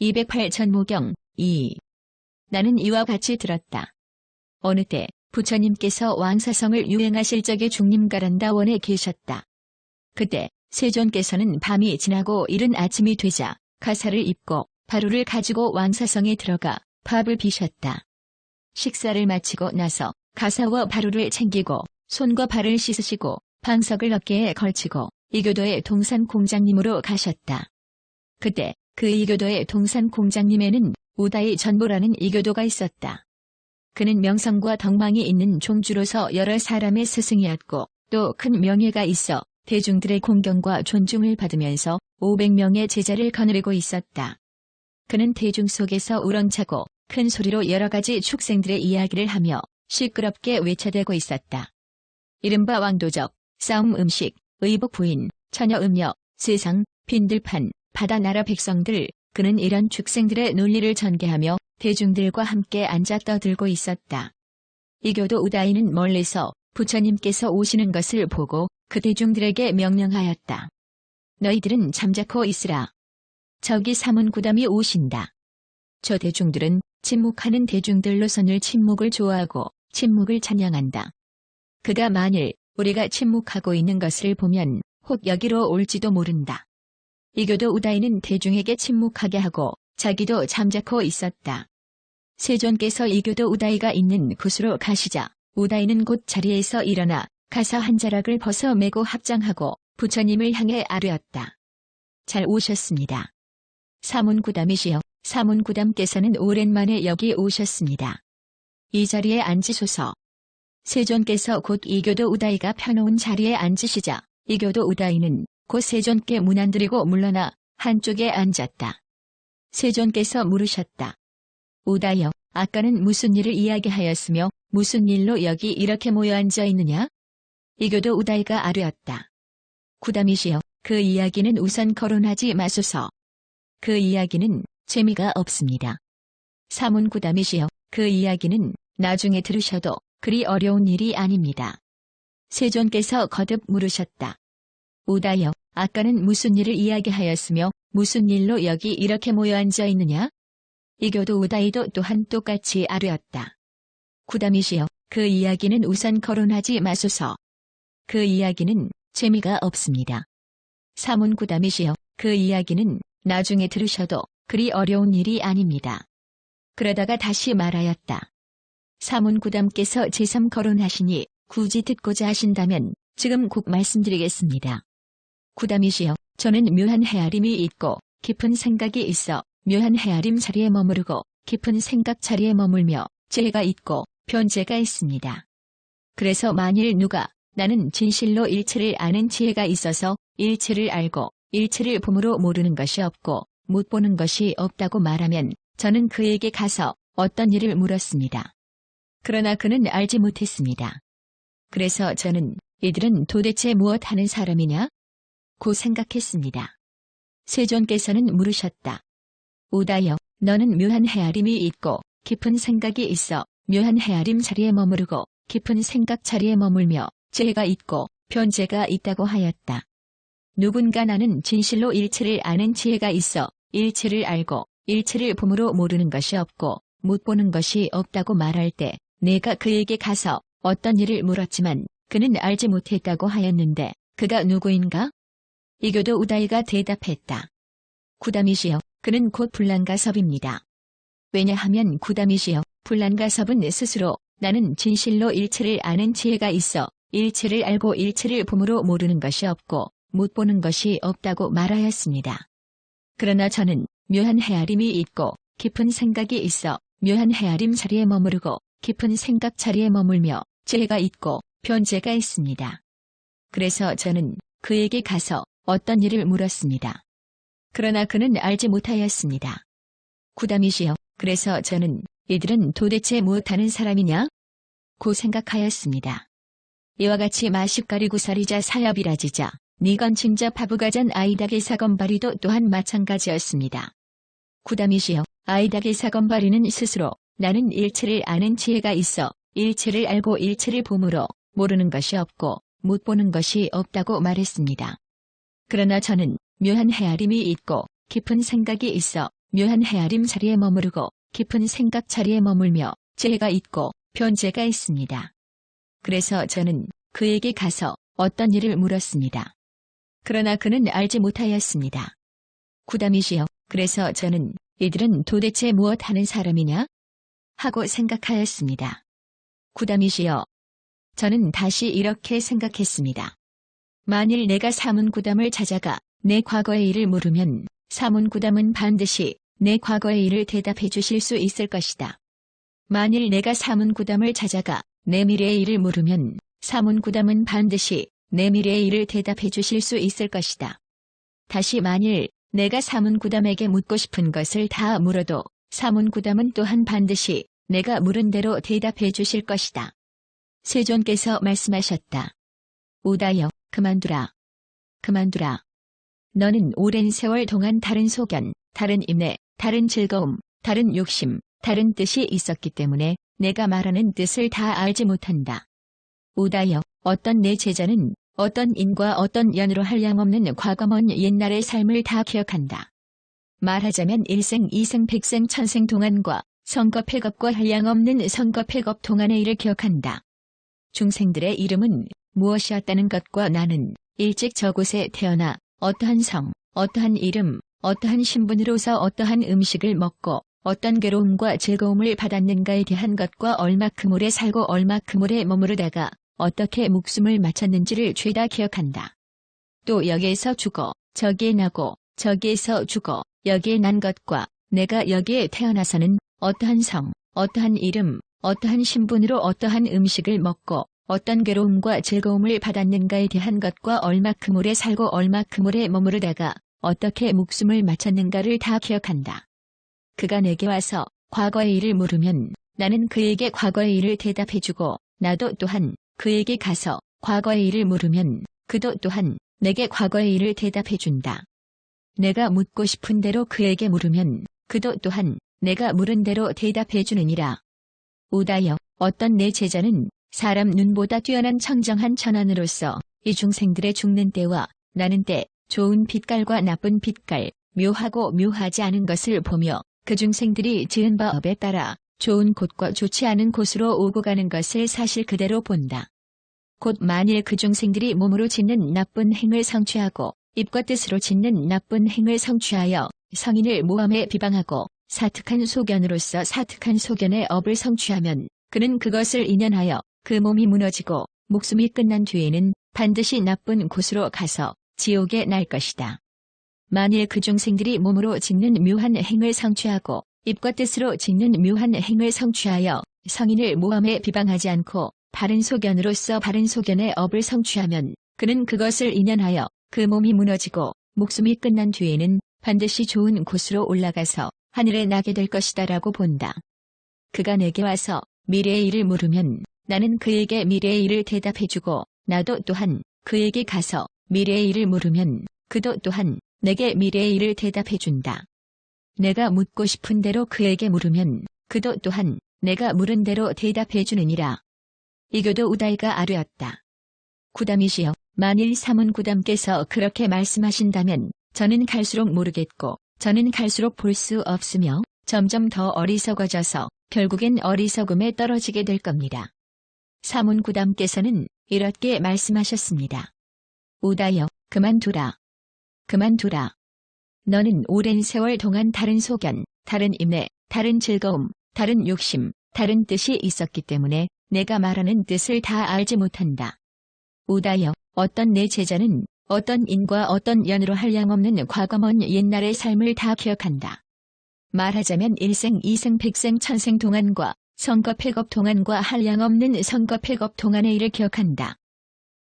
208 전모경 2. 나는 이와 같이 들었다. 어느 때 부처님께서 왕사성을 유행하실 적에 중림가란다원에 계셨다. 그때 세존께서는 밤이 지나고 이른 아침이 되자 가사를 입고 바루를 가지고 왕사성에 들어가 밥을 비셨다. 식사를 마치고 나서 가사와 바루를 챙기고 손과 발을 씻으시고 방석을 어깨에 걸치고 이교도의 동산공장님으로 가셨다. 그때 그 이교도의 동산공장님에는 우다이 전보라는 이교도가 있었다. 그는 명성과 덕망이 있는 종주로서 여러 사람의 스승이었고 또 큰 명예가 있어 대중들의 공경과 존중을 받으면서 500명의 제자를 거느리고 있었다. 그는 대중 속에서 우렁차고 큰 소리로 여러 가지 축생들의 이야기를 하며 시끄럽게 외쳐대고 있었다. 이른바 왕도적, 싸움 음식, 의복 부인, 처녀 음녀, 세상, 빈들판, 바다 나라 백성들, 그는 이런 축생들의 논리를 전개하며 대중들과 함께 앉아 떠들고 있었다. 이교도 우다이는 멀리서 부처님께서 오시는 것을 보고 그 대중들에게 명령하였다. 너희들은 잠자코 있으라. 저기 사문구담이 오신다. 저 대중들은 침묵하는 대중들로서늘 침묵을 좋아하고 침묵을 찬양한다. 그가 만일 우리가 침묵하고 있는 것을 보면 혹 여기로 올지도 모른다. 이교도 우다이는 대중에게 침묵하게 하고 자기도 잠자코 있었다. 세존께서 이교도 우다이가 있는 곳으로 가시자 우다이는 곧 자리에서 일어나 가사 한 자락을 벗어 메고 합장하고 부처님을 향해 아뢰었다. 잘 오셨습니다. 사문구담이시여, 사문구담께서는 오랜만에 여기 오셨습니다. 이 자리에 앉으소서. 세존께서 곧 이교도 우다이가 펴놓은 자리에 앉으시자 이교도 우다이는 곧 세존께 문안드리고 물러나 한쪽에 앉았다. 세존께서 물으셨다. 우다이여, 아까는 무슨 일을 이야기하였으며 무슨 일로 여기 이렇게 모여 앉아 있느냐? 이교도 우다이가 아뢰었다. 구담이시여, 그 이야기는 우선 거론하지 마소서. 그 이야기는 재미가 없습니다. 사문구담이시여, 그 이야기는 나중에 들으셔도 그리 어려운 일이 아닙니다. 세존께서 거듭 물으셨다. 우다이여, 아까는 무슨 일을 이야기하였으며 무슨 일로 여기 이렇게 모여 앉아 있느냐? 이교도 우다이도 또한 똑같이 아뢰었다. 구담이시여, 그 이야기는 우선 거론하지 마소서. 그 이야기는 재미가 없습니다. 사문구담이시여, 그 이야기는 나중에 들으셔도 그리 어려운 일이 아닙니다. 그러다가 다시 말하였다. 사문구담께서 제3 거론하시니 굳이 듣고자 하신다면 지금 곧 말씀드리겠습니다. 구담이시여, 저는 묘한 헤아림이 있고 깊은 생각이 있어 묘한 헤아림 자리에 머무르고 깊은 생각 자리에 머물며 지혜가 있고 변제가 있습니다. 그래서 만일 누가 나는 진실로 일체를 아는 지혜가 있어서 일체를 알고 일체를 봄으로 모르는 것이 없고 못 보는 것이 없다고 말하면 저는 그에게 가서 어떤 일을 물었습니다. 그러나 그는 알지 못했습니다. 그래서 저는 이들은 도대체 무엇 하는 사람이냐? 고 생각했습니다. 세존께서는 물으셨다. 우다이여, 너는 묘한 헤아림이 있고 깊은 생각이 있어 묘한 헤아림 자리에 머무르고 깊은 생각 자리에 머물며 지혜가 있고 변제가 있다고 하였다. 누군가 나는 진실로 일체를 아는 지혜가 있어 일체를 알고 일체를 봄으로 모르는 것이 없고 못 보는 것이 없다고 말할 때 내가 그에게 가서 어떤 일을 물었지만 그는 알지 못했다고 하였는데 그가 누구인가? 이교도 우다이가 대답했다. 구담이시여, 그는 곧 불란가섭입니다. 왜냐하면 구담이시여, 불란가섭은 스스로 나는 진실로 일체를 아는 지혜가 있어 일체를 알고 일체를 봄으로 모르는 것이 없고 못 보는 것이 없다고 말하였습니다. 그러나 저는 묘한 헤아림이 있고 깊은 생각이 있어 묘한 헤아림 자리에 머무르고 깊은 생각 자리에 머물며 지혜가 있고 변제가 있습니다. 그래서 저는 그에게 가서 어떤 일을 물었습니다. 그러나 그는 알지 못하였습니다. 구담이시여, 그래서 저는 이들은 도대체 무엇하는 사람이냐? 고 생각하였습니다. 이와 같이 마십가리구사리자 사협이라지자 니건칭자 파부가잔 아이닥의 사건바리도 또한 마찬가지였습니다. 구담이시여, 아이닥의 사건바리는 스스로 나는 일체를 아는 지혜가 있어 일체를 알고 일체를 봄으로 모르는 것이 없고 못 보는 것이 없다고 말했습니다. 그러나 저는 묘한 헤아림이 있고 깊은 생각이 있어 묘한 헤아림 자리에 머무르고 깊은 생각 자리에 머물며 재해가 있고 변재가 있습니다. 그래서 저는 그에게 가서 어떤 일을 물었습니다. 그러나 그는 알지 못하였습니다. 구담이시여, 그래서 저는 이들은 도대체 무엇 하는 사람이냐? 하고 생각하였습니다. 구담이시여, 저는 다시 이렇게 생각했습니다. 만일 내가 사문구담을 찾아가 내 과거의 일을 물으면 사문구담은 반드시 내 과거의 일을 대답해 주실 수 있을 것이다. 만일 내가 사문구담을 찾아가 내 미래의 일을 물으면 사문구담은 반드시 내 미래의 일을 대답해 주실 수 있을 것이다. 다시 만일 내가 사문구담에게 묻고 싶은 것을 다 물어도 사문구담은 또한 반드시 내가 물은 대로 대답해 주실 것이다. 세존께서 말씀하셨다. 우다여, 그만두라. 그만두라. 너는 오랜 세월 동안 다른 소견, 다른 인내, 다른 즐거움, 다른 욕심, 다른 뜻이 있었기 때문에 내가 말하는 뜻을 다 알지 못한다. 우다여, 어떤 내 제자는 어떤 인과 어떤 연으로 한량없는 과거먼 옛날의 삶을 다 기억한다. 말하자면 일생, 이생, 백생, 천생 동안과 성겁회겁과 한량없는 성겁회겁 동안의 일을 기억한다. 중생들의 이름은 무엇이었다는 것과 나는 일찍 저곳에 태어나 어떠한 성, 어떠한 이름, 어떠한 신분으로서 어떠한 음식을 먹고 어떤 괴로움과 즐거움을 받았는가에 대한 것과 얼마큼 오래 살고 얼마큼 오래 머무르다가 어떻게 목숨을 마쳤는지를 죄다 기억한다. 또 여기에서 죽어 저기에 나고 저기에서 죽어 여기에 난 것과 내가 여기에 태어나서는 어떠한 성, 어떠한 이름, 어떠한 신분으로 어떠한 음식을 먹고 어떤 괴로움과 즐거움을 받았는가에 대한 것과 얼마큼 오래 살고 얼마큼 오래 머무르다가 어떻게 목숨을 마쳤는가를 다 기억한다. 그가 내게 와서 과거의 일을 물으면 나는 그에게 과거의 일을 대답해주고 나도 또한 그에게 가서 과거의 일을 물으면 그도 또한 내게 과거의 일을 대답해준다. 내가 묻고 싶은 대로 그에게 물으면 그도 또한 내가 물은 대로 대답해주느니라. 우다여, 어떤 내 제자는 사람 눈보다 뛰어난 청정한 천안으로서 이 중생들의 죽는 때와 나는 때 좋은 빛깔과 나쁜 빛깔, 묘하고 묘하지 않은 것을 보며 그 중생들이 지은 바 업에 따라 좋은 곳과 좋지 않은 곳으로 오고 가는 것을 사실 그대로 본다. 곧 만일 그 중생들이 몸으로 짓는 나쁜 행을 성취하고 입과 뜻으로 짓는 나쁜 행을 성취하여 성인을 모함에 비방하고 사특한 소견으로서 사특한 소견의 업을 성취하면 그는 그것을 인연하여 그 몸이 무너지고 목숨이 끝난 뒤에는 반드시 나쁜 곳으로 가서 지옥에 날 것이다. 만일 그 중생들이 몸으로 짓는 묘한 행을 성취하고 입과 뜻으로 짓는 묘한 행을 성취하여 성인을 모함에 비방하지 않고 바른 소견으로서 바른 소견의 업을 성취하면 그는 그것을 인연하여 그 몸이 무너지고 목숨이 끝난 뒤에는 반드시 좋은 곳으로 올라가서 하늘에 나게 될 것이다라고 본다. 그가 내게 와서 미래의 일을 물으면 나는 그에게 미래의 일을 대답해주고 나도 또한 그에게 가서 미래의 일을 물으면 그도 또한 내게 미래의 일을 대답해준다. 내가 묻고 싶은 대로 그에게 물으면 그도 또한 내가 물은 대로 대답해주느니라. 이교도 우다이가 아뢰었다. 구담이시여, 만일 사문구담께서 그렇게 말씀하신다면 저는 갈수록 모르겠고 저는 갈수록 볼 수 없으며 점점 더 어리석어져서 결국엔 어리석음에 떨어지게 될 겁니다. 사문구담께서는 이렇게 말씀하셨습니다. 우다여, 그만두라. 그만두라. 너는 오랜 세월 동안 다른 소견, 다른 인내, 다른 즐거움, 다른 욕심, 다른 뜻이 있었기 때문에 내가 말하는 뜻을 다 알지 못한다. 우다여, 어떤 내 제자는 어떤 인과 어떤 연으로 한량없는 과거먼 옛날의 삶을 다 기억한다. 말하자면 일생, 이생, 백생, 천생 동안과 성겁회겁 동안과 한량없는 성겁회겁 동안의 일을 기억한다.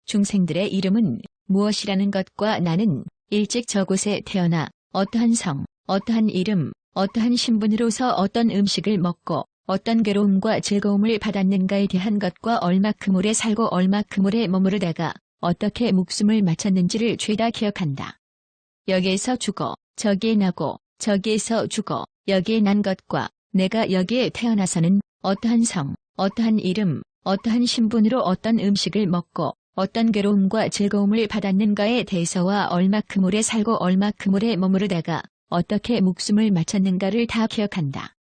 중생들의 이름은 무엇이라는 것과 나는 일찍 저곳에 태어나 어떠한 성, 어떠한 이름, 어떠한 신분으로서 어떤 음식을 먹고 어떤 괴로움과 즐거움을 받았는가에 대한 것과 얼마큼 오래 살고 얼마큼 오래 머무르다가 어떻게 목숨을 마쳤는지를 죄다 기억한다. 여기에서 죽어 저기에 나고 저기에서 죽어 여기에 난 것과 내가 여기에 태어나서는 어떠한 성, 어떠한 이름, 어떠한 신분으로 어떤 음식을 먹고 어떤 괴로움과 즐거움을 받았는가에 대해서와 얼마큼 오래 살고 얼마큼 오래 머무르다가 어떻게 목숨을 바쳤는가를 다 기억한다.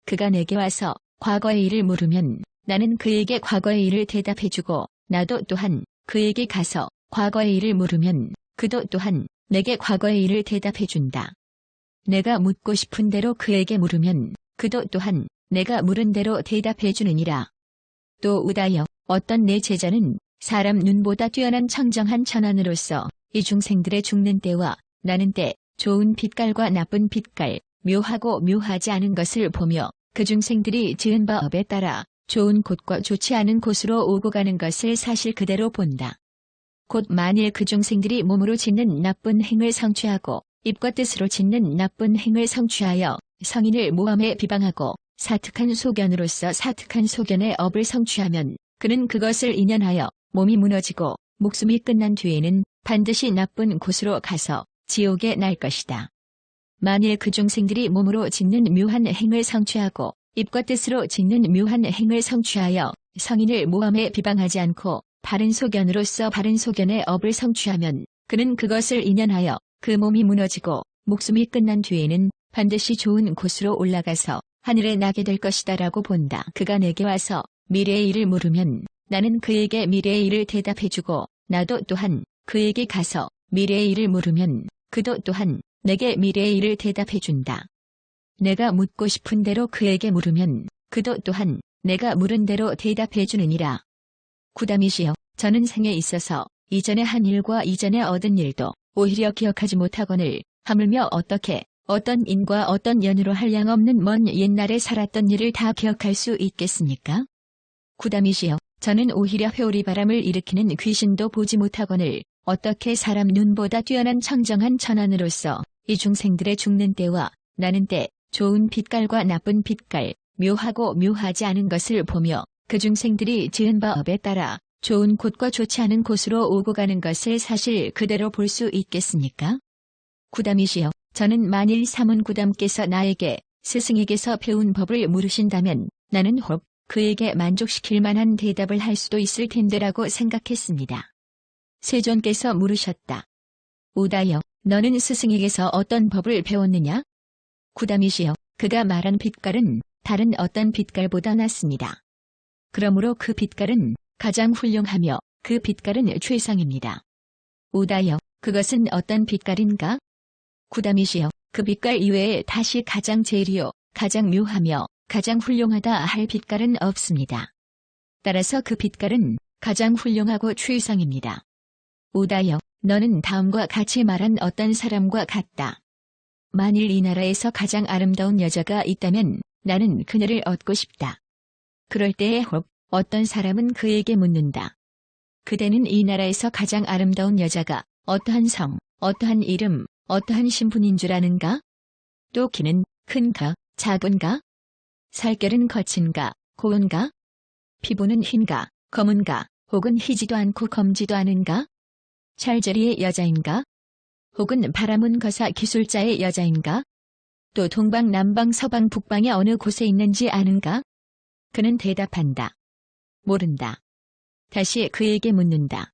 그가 내게 와서 과거의 일을 물으면 나는 그에게 과거의 일을 대답해주고 나도 또한 그에게 가서 과거의 일을 물으면 그도 또한 내게 과거의 일을 대답해준다. 내가 묻고 싶은 대로 그에게 물으면 그도 또한 내가 물은 대로 대답해주느니라. 또 우다여 어떤 내 제자는 사람 눈보다 뛰어난 청정한 천안으로서 이 중생들의 죽는 때와 나는 때 좋은 빛깔과 나쁜 빛깔, 묘하고 묘하지 않은 것을 보며 그 중생들이 지은 바 업에 따라 좋은 곳과 좋지 않은 곳으로 오고 가는 것을 사실 그대로 본다. 곧 만일 그 중생들이 몸으로 짓는 나쁜 행을 성취하고 입과 뜻으로 짓는 나쁜 행을 성취하여 성인을 모함에 비방하고 사특한 소견으로서 사특한 소견의 업을 성취하면 그는 그것을 인연하여 몸이 무너지고 목숨이 끝난 뒤에는 반드시 나쁜 곳으로 가서 지옥에 날 것이다. 만일 그 중생들이 몸으로 짓는 묘한 행을 성취하고 입과 뜻으로 짓는 묘한 행을 성취하여 성인을 모함에 비방하지 않고 바른 소견으로서 바른 소견의 업을 성취하면 그는 그것을 인연하여 그 몸이 무너지고 목숨이 끝난 뒤에는 반드시 좋은 곳으로 올라가서 하늘에 나게 될 것이다라고 본다. 그가 내게 와서 미래의 일을 물으면 나는 그에게 미래의 일을 대답해주고 나도 또한 그에게 가서 미래의 일을 물으면 그도 또한 내게 미래의 일을 대답해준다. 내가 묻고 싶은 대로 그에게 물으면 그도 또한 내가 물은 대로 대답해주느니라. 구다미시여, 저는 생에 있어서 이전에 한 일과 이전에 얻은 일도 오히려 기억하지 못하거늘 하물며 어떻게 어떤 인과 어떤 연으로 한량없는 먼 옛날에 살았던 일을 다 기억할 수 있겠습니까? 구다미시여, 저는 오히려 회오리 바람을 일으키는 귀신도 보지 못하거늘 어떻게 사람 눈보다 뛰어난 청정한 천안으로서 이 중생들의 죽는 때와 나는 때 좋은 빛깔과 나쁜 빛깔, 묘하고 묘하지 않은 것을 보며 그 중생들이 지은 바 업에 따라 좋은 곳과 좋지 않은 곳으로 오고 가는 것을 사실 그대로 볼 수 있겠습니까? 구다미시여, 저는 만일 사문구담께서 나에게 스승에게서 배운 법을 물으신다면 나는 혹 그에게 만족시킬 만한 대답을 할 수도 있을 텐데라고 생각했습니다. 세존께서 물으셨다. 우다여, 너는 스승에게서 어떤 법을 배웠느냐? 구다미시여, 그가 말한 빛깔은 다른 어떤 빛깔보다 낫습니다. 그러므로 그 빛깔은 가장 훌륭하며 그 빛깔은 최상입니다. 우다여, 그것은 어떤 빛깔인가? 구다미시여, 그 빛깔 이외에 다시 가장 제일이요, 가장 묘하며 가장 훌륭하다 할 빛깔은 없습니다. 따라서 그 빛깔은 가장 훌륭하고 최상입니다. 우다여, 너는 다음과 같이 말한 어떤 사람과 같다. 만일 이 나라에서 가장 아름다운 여자가 있다면 나는 그녀를 얻고 싶다. 그럴 때에 혹 어떤 사람은 그에게 묻는다. 그대는 이 나라에서 가장 아름다운 여자가 어떠한 성, 어떠한 이름, 어떠한 신분인 줄 아는가? 또 키는 큰가, 작은가? 살결은 거친가, 고운가? 피부는 흰가, 검은가, 혹은 희지도 않고 검지도 않은가? 찰저리의 여자인가? 혹은 바라문 거사 기술자의 여자인가? 또 동방, 남방, 서방, 북방의 어느 곳에 있는지 아는가? 그는 대답한다. 모른다. 다시 그에게 묻는다.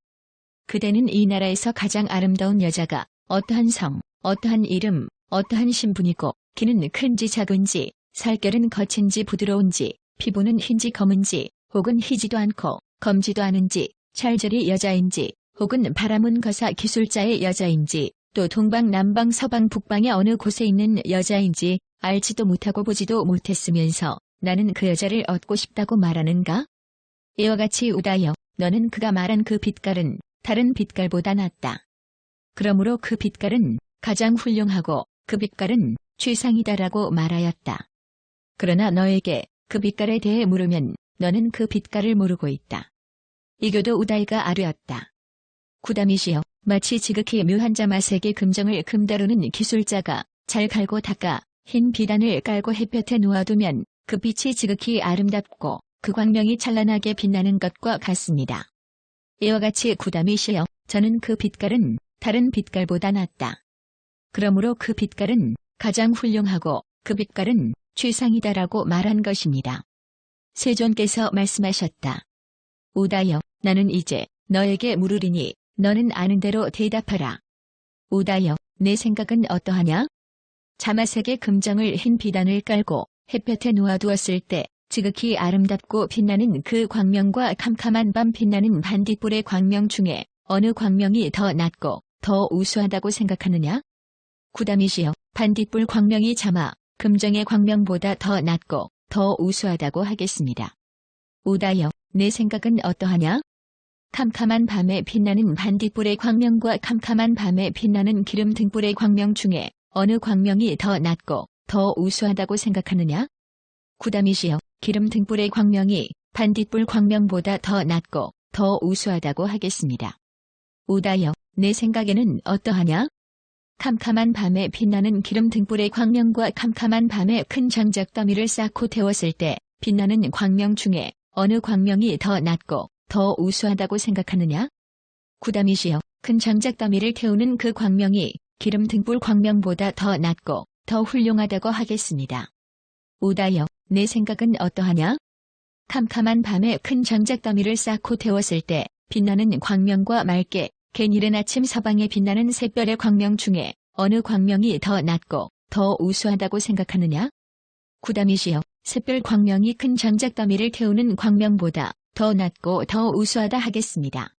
그대는 이 나라에서 가장 아름다운 여자가 어떠한 성, 어떠한 이름, 어떠한 신분이고 키는 큰지 작은지, 살결은 거친지 부드러운지, 피부는 흰지 검은지, 혹은 희지도 않고 검지도 않은지, 찰저리 여자인지, 혹은 바라문 거사 기술자의 여자인지, 또 동방, 남방, 서방, 북방의 어느 곳에 있는 여자인지 알지도 못하고 보지도 못했으면서 나는 그 여자를 얻고 싶다고 말하는가? 이와 같이 우다여, 너는 그가 말한 그 빛깔은 다른 빛깔보다 낫다. 그러므로 그 빛깔은 가장 훌륭하고 그 빛깔은 최상이다라고 말하였다. 그러나 너에게 그 빛깔에 대해 물으면 너는 그 빛깔을 모르고 있다. 이교도 우다이가 아뢰었다. 구다미시여, 마치 지극히 묘한 자마색의 금정을 금다루는 기술자가 잘 갈고 닦아 흰 비단을 깔고 햇볕에 놓아두면 그 빛이 지극히 아름답고 그 광명이 찬란하게 빛나는 것과 같습니다. 이와 같이 구다미시여, 저는 그 빛깔은 다른 빛깔보다 낫다. 그러므로 그 빛깔은 가장 훌륭하고 그 빛깔은 최상이다라고 말한 것입니다. 세존께서 말씀하셨다. 우다여, 나는 이제 너에게 물으리니 너는 아는 대로 대답하라. 우다여, 내 생각은 어떠하냐? 자마색의 금장을 흰 비단을 깔고 햇볕에 놓아두었을 때 지극히 아름답고 빛나는 그 광명과 캄캄한 밤 빛나는 반딧불의 광명 중에 어느 광명이 더 낫고 더 우수하다고 생각하느냐? 구담이시여, 반딧불 광명이 자마, 금정의 광명보다 더 낫고 더 우수하다고 하겠습니다. 우다여, 내 생각은 어떠하냐? 캄캄한 밤에 빛나는 반딧불의 광명과 캄캄한 밤에 빛나는 기름 등불의 광명 중에 어느 광명이 더 낫고 더 우수하다고 생각하느냐? 구담이시여, 기름 등불의 광명이 반딧불 광명보다 더 낫고 더 우수하다고 하겠습니다. 우다여, 내 생각에는 어떠하냐? 캄캄한 밤에 빛나는 기름 등불의 광명과 캄캄한 밤에 큰 장작더미를 쌓고 태웠을 때 빛나는 광명 중에 어느 광명이 더 낫고 더 우수하다고 생각하느냐? 구담이시여, 큰 장작더미를 태우는 그 광명이 기름 등불 광명보다 더 낫고 더 훌륭하다고 하겠습니다. 우다여, 내 생각은 어떠하냐? 캄캄한 밤에 큰 장작더미를 쌓고 태웠을 때 빛나는 광명과 맑게 갠 이른 아침 서방에 빛나는 샛별의 광명 중에 어느 광명이 더 낫고 더 우수하다고 생각하느냐? 구담이시여, 샛별 광명이 큰 장작더미를 태우는 광명보다 더 낫고 더 우수하다 하겠습니다.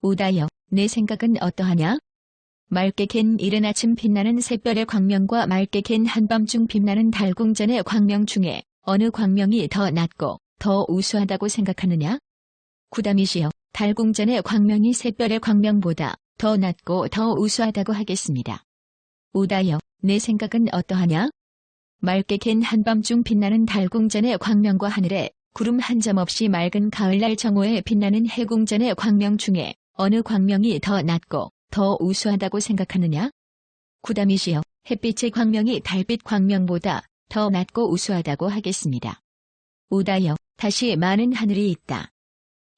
우다여, 내 생각은 어떠하냐? 맑게 갠 이른 아침 빛나는 샛별의 광명과 맑게 갠 한밤중 빛나는 달궁전의 광명 중에 어느 광명이 더 낫고 더 우수하다고 생각하느냐? 구담이시여, 달궁전의 광명이 샛별의 광명보다 더 낫고 더 우수하다고 하겠습니다. 우다여, 내 생각은 어떠하냐? 맑게 갠 한밤중 빛나는 달궁전의 광명과 하늘에 구름 한 점 없이 맑은 가을날 정오에 빛나는 해궁전의 광명 중에 어느 광명이 더 낫고 더 우수하다고 생각하느냐? 구담이시여, 햇빛의 광명이 달빛 광명보다 더 낫고 우수하다고 하겠습니다. 우다여, 다시 많은 하늘이 있다.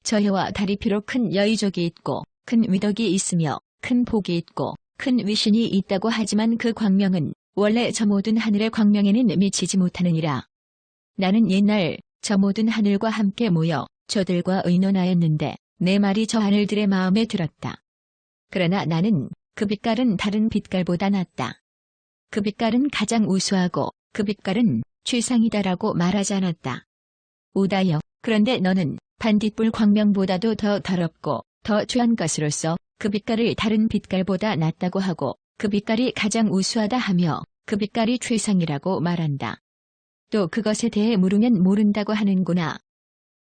저 해와 달이 비록 큰 여의족이 있고 큰 위덕이 있으며 큰 복이 있고 큰 위신이 있다고 하지만 그 광명은 원래 저 모든 하늘의 광명에는 미치지 못하느니라. 나는 옛날 저 모든 하늘과 함께 모여 저들과 의논하였는데 내 말이 저 하늘들의 마음에 들었다. 그러나 나는 그 빛깔은 다른 빛깔보다 낫다. 그 빛깔은 가장 우수하고 그 빛깔은 최상이다라고 말하지 않았다. 우다여, 그런데 너는 반딧불 광명보다도 더 더럽고 더 죄한 것으로서 그 빛깔을 다른 빛깔보다 낫다고 하고 그 빛깔이 가장 우수하다 하며 그 빛깔이 최상이라고 말한다. 또 그것에 대해 물으면 모른다고 하는구나.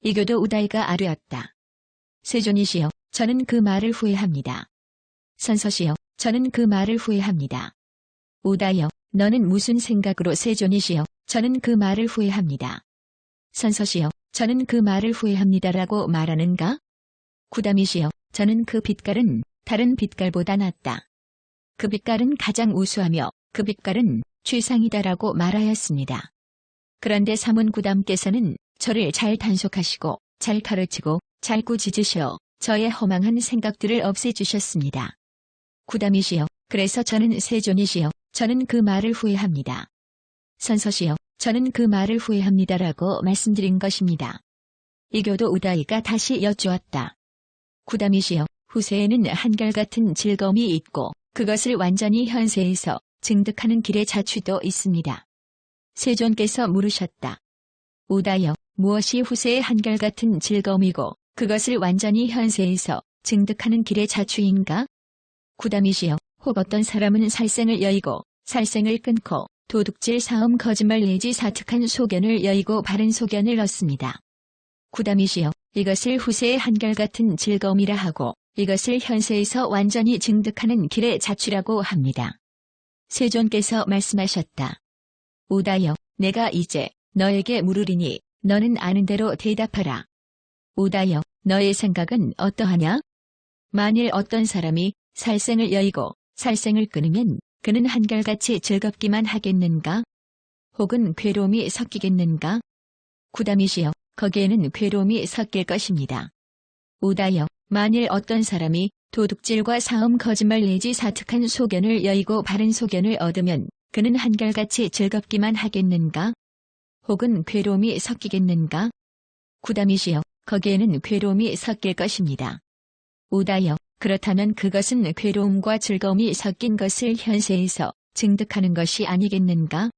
이교도 우다이가 아뢰었다. 세존이시여, 저는 그 말을 후회합니다. 선서시여, 저는 그 말을 후회합니다. 우다여, 너는 무슨 생각으로 세존이시여, 저는 그 말을 후회합니다. 선서시여, 저는 그 말을 후회합니다라고 말하는가? 구담이시여, 저는 그 빛깔은 다른 빛깔보다 낫다. 그 빛깔은 가장 우수하며 그 빛깔은 최상이다라고 말하였습니다. 그런데 사문구담께서는 저를 잘 단속하시고 잘 가르치고 잘 꾸짖으시어 저의 허망한 생각들을 없애주셨습니다. 구담이시여, 그래서 저는 세존이시여, 저는 그 말을 후회합니다. 선서시여, 저는 그 말을 후회합니다라고 말씀드린 것입니다. 이교도 우다이가 다시 여쭈었다. 구담이시여, 후세에는 한결같은 즐거움이 있고 그것을 완전히 현세에서 증득하는 길의 자취도 있습니다. 세존께서 물으셨다. 우다여, 무엇이 후세의 한결같은 즐거움이고 그것을 완전히 현세에서 증득하는 길의 자취인가? 구담이시여, 혹 어떤 사람은 살생을 여의고 살생을 끊고 도둑질 사음 거짓말 내지 사특한 소견을 여의고 바른 소견을 얻습니다. 구담이시여, 이것을 후세의 한결같은 즐거움이라 하고 이것을 현세에서 완전히 증득하는 길의 자취라고 합니다. 세존께서 말씀하셨다. 우다여, 내가 이제 너에게 물으리니 너는 아는 대로 대답하라. 우다여, 너의 생각은 어떠하냐? 만일 어떤 사람이 살생을 여의고 살생을 끊으면 그는 한결같이 즐겁기만 하겠는가? 혹은 괴로움이 섞이겠는가? 구담이시여, 거기에는 괴로움이 섞일 것입니다. 우다여, 만일 어떤 사람이 도둑질과 사음 거짓말 내지 사특한 소견을 여의고 바른 소견을 얻으면 그는 한결같이 즐겁기만 하겠는가? 혹은 괴로움이 섞이겠는가? 구담이시여, 거기에는 괴로움이 섞일 것입니다. 우다여, 그렇다면 그것은 괴로움과 즐거움이 섞인 것을 현세에서 증득하는 것이 아니겠는가?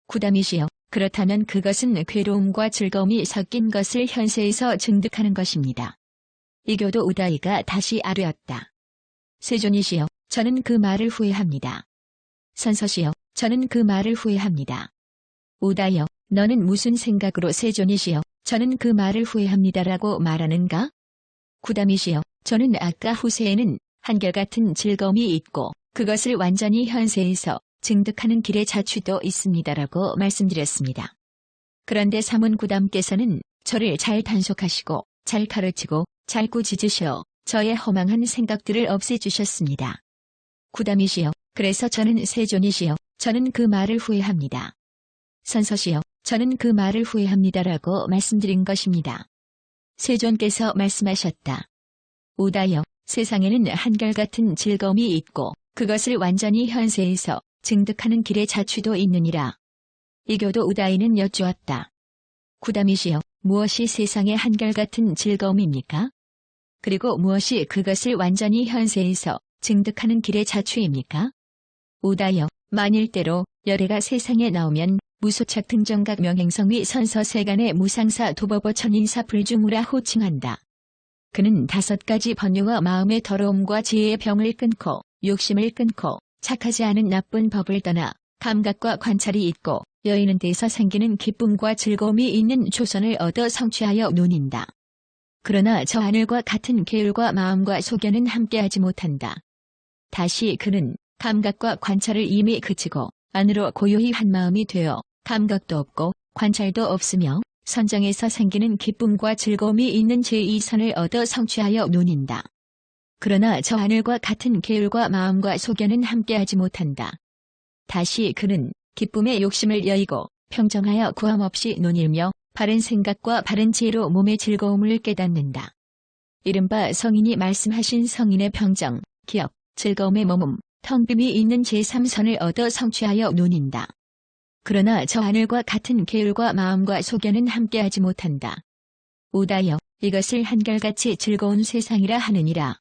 구담이시여, 그렇다면 그것은 괴로움과 즐거움이 섞인 것을 현세에서 증득하는 것입니다. 이교도 우다이가 다시 아뢰었다. 세존이시여, 저는 그 말을 후회합니다. 선서시여, 저는 그 말을 후회합니다. 우다여, 너는 무슨 생각으로 세존이시여, 저는 그 말을 후회합니다라고 말하는가? 구담이시여, 저는 아까 후세에는 한결같은 즐거움이 있고 그것을 완전히 현세에서 증득하는 길의 자취도 있습니다라고 말씀드렸습니다. 그런데 사문구담께서는 저를 잘 단속하시고 잘 가르치고 잘 꾸짖으셔 저의 허망한 생각들을 없애주셨습니다. 구담이시여, 그래서 저는 세존이시여, 저는 그 말을 후회합니다. 선서시여, 저는 그 말을 후회합니다라고 말씀드린 것입니다. 세존께서 말씀하셨다. 우다여, 세상에는 한결같은 즐거움이 있고 그것을 완전히 현세에서 증득하는 길의 자취도 있느니라. 이교도 우다이는 여쭈었다. 구담이시여, 무엇이 세상의 한결같은 즐거움입니까? 그리고 무엇이 그것을 완전히 현세에서 증득하는 길의 자취입니까? 우다여, 만일 때로 열애가 세상에 나오면 무소착 등정각 명행성위 선서세간의 무상사 도법어 천인사 불주무라 호칭한다. 그는 5가지 번뇌와 마음의 더러움과 지혜의 병을 끊고 욕심을 끊고 착하지 않은 나쁜 법을 떠나 감각과 관찰이 있고 여의는 데서 생기는 기쁨과 즐거움이 있는 조선을 얻어 성취하여 누닌다. 그러나 저 하늘과 같은 계율과 마음과 소견은 함께하지 못한다. 다시 그는 감각과 관찰을 이미 그치고 안으로 고요히 한 마음이 되어 감각도 없고 관찰도 없으며 선정에서 생기는 기쁨과 즐거움이 있는 제2선을 얻어 성취하여 누닌다. 그러나 저 하늘과 같은 계율과 마음과 소견은 함께하지 못한다. 다시 그는 기쁨의 욕심을 여의고 평정하여 구함없이 논일며 바른 생각과 바른 지혜로 몸의 즐거움을 깨닫는다. 이른바 성인이 말씀하신 성인의 평정, 기억, 즐거움의 머문, 텅빔이 있는 제3선을 얻어 성취하여 누닌다. 그러나 저 하늘과 같은 계율과 마음과 소견은 함께하지 못한다. 우다여, 이것을 한결같이 즐거운 세상이라 하느니라.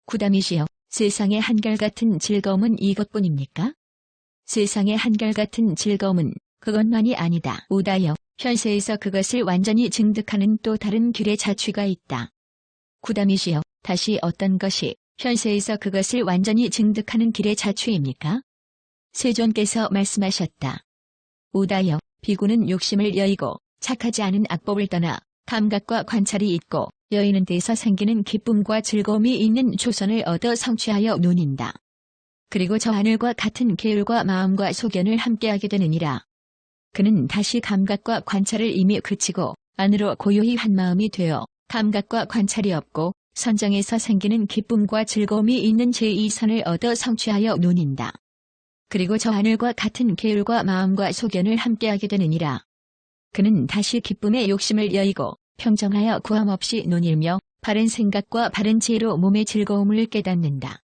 구담이시여, 세상의 한결같은 즐거움은 이것뿐입니까? 세상의 한결같은 즐거움은 그것만이 아니다. 우다여, 현세에서 그것을 완전히 증득하는 또 다른 길의 자취가 있다. 구담이시여, 다시 어떤 것이 현세에서 그것을 완전히 증득하는 길의 자취입니까? 세존께서 말씀하셨다. 우다여, 비구는 욕심을 여의고 착하지 않은 악법을 떠나 감각과 관찰이 있고 여의는 데서 생기는 기쁨과 즐거움이 있는 조선을 얻어 성취하여 누닌다. 그리고 저 하늘과 같은 계율과 마음과 소견을 함께하게 되느니라. 그는 다시 감각과 관찰을 이미 그치고 안으로 고요히 한 마음이 되어 감각과 관찰이 없고 선정에서 생기는 기쁨과 즐거움이 있는 제2선을 얻어 성취하여 누닌다. 그리고 저 하늘과 같은 계율과 마음과 소견을 함께하게 되느니라. 그는 다시 기쁨의 욕심을 여의고 평정하여 구함없이 논일며 바른 생각과 바른 지혜로 몸의 즐거움을 깨닫는다.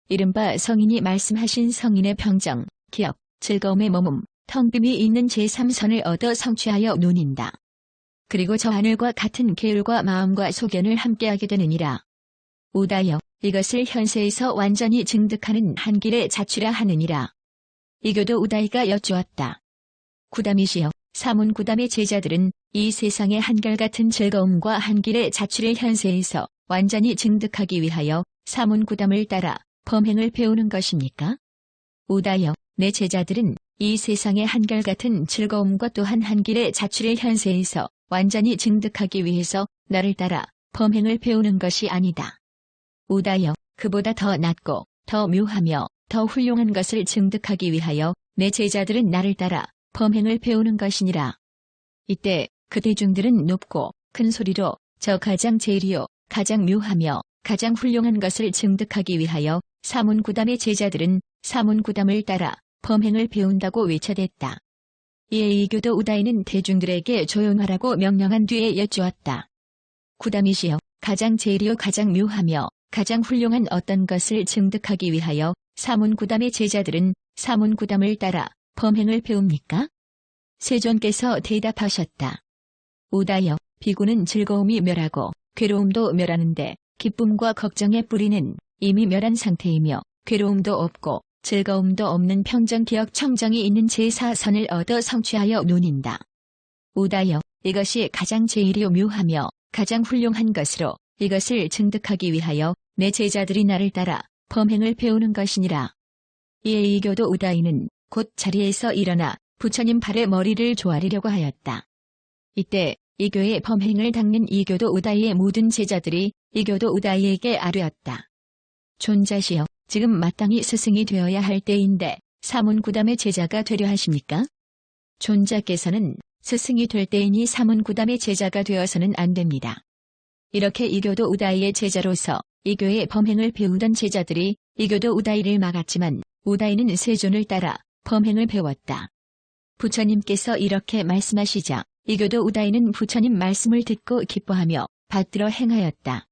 이른바 성인이 말씀하신 성인의 평정, 기억, 즐거움의 머문, 텅빔이 있는 제3선을 얻어 성취하여 누닌다. 그리고 저 하늘과 같은 계율과 마음과 소견을 함께하게 되느니라. 우다여, 이것을 현세에서 완전히 증득하는 한 길의 자취라 하느니라. 이교도 우다이가 여쭈었다. 구담이시여, 사문구담의 제자들은 이 세상의 한결같은 즐거움과 한 길의 자취를 현세에서 완전히 증득하기 위하여 사문구담을 따라 범행을 배우는 것입니까? 우다여, 내 제자들은 이 세상의 한결같은 즐거움과 또한 한 길의 자취를 현세에서 완전히 증득하기 위해서 나를 따라 범행을 배우는 것이 아니다. 우다여, 그보다 더 낫고 더 묘하며 더 훌륭한 것을 증득하기 위하여 내 제자들은 나를 따라 범행을 배우는 것이니라. 이때 그 대중들은 높고 큰 소리로 저 가장 제일이요 가장 묘하며 가장 훌륭한 것을 증득하기 위하여 사문구담의 제자들은 사문구담을 따라 범행을 배운다고 외쳐댔다. 이에 이교도 우다이는 대중들에게 조용하라고 명령한 뒤에 여쭈었다. 구담이시여, 가장 제일이요 가장 묘하며 가장 훌륭한 어떤 것을 증득하기 위하여 사문구담의 제자들은 사문구담을 따라 범행을 배웁니까? 세존께서 대답하셨다. 우다여, 비구는 즐거움이 멸하고 괴로움도 멸하는데 기쁨과 걱정의 뿌리는 이미 멸한 상태이며 괴로움도 없고 즐거움도 없는 평정기억 청정이 있는 제사선을 얻어 성취하여 누닌다. 우다여, 이것이 가장 제일이 묘하며 가장 훌륭한 것으로 이것을 증득하기 위하여 내 제자들이 나를 따라 범행을 배우는 것이니라. 이에 이교도 우다이는 곧 자리에서 일어나 부처님 발에 머리를 조아리려고 하였다. 이때 이교의 범행을 닦는 이교도 우다이의 모든 제자들이 이교도 우다이에게 아뢰었다. 존자시여, 지금 마땅히 스승이 되어야 할 때인데 사문구담의 제자가 되려 하십니까? 존자께서는 스승이 될 때이니 사문구담의 제자가 되어서는 안 됩니다. 이렇게 이교도 우다이의 제자로서 이교의 범행을 배우던 제자들이 이교도 우다이를 막았지만 우다이는 세존을 따라 범행을 배웠다. 부처님께서 이렇게 말씀하시자 이교도 우다이는 부처님 말씀을 듣고 기뻐하며 받들어 행하였다.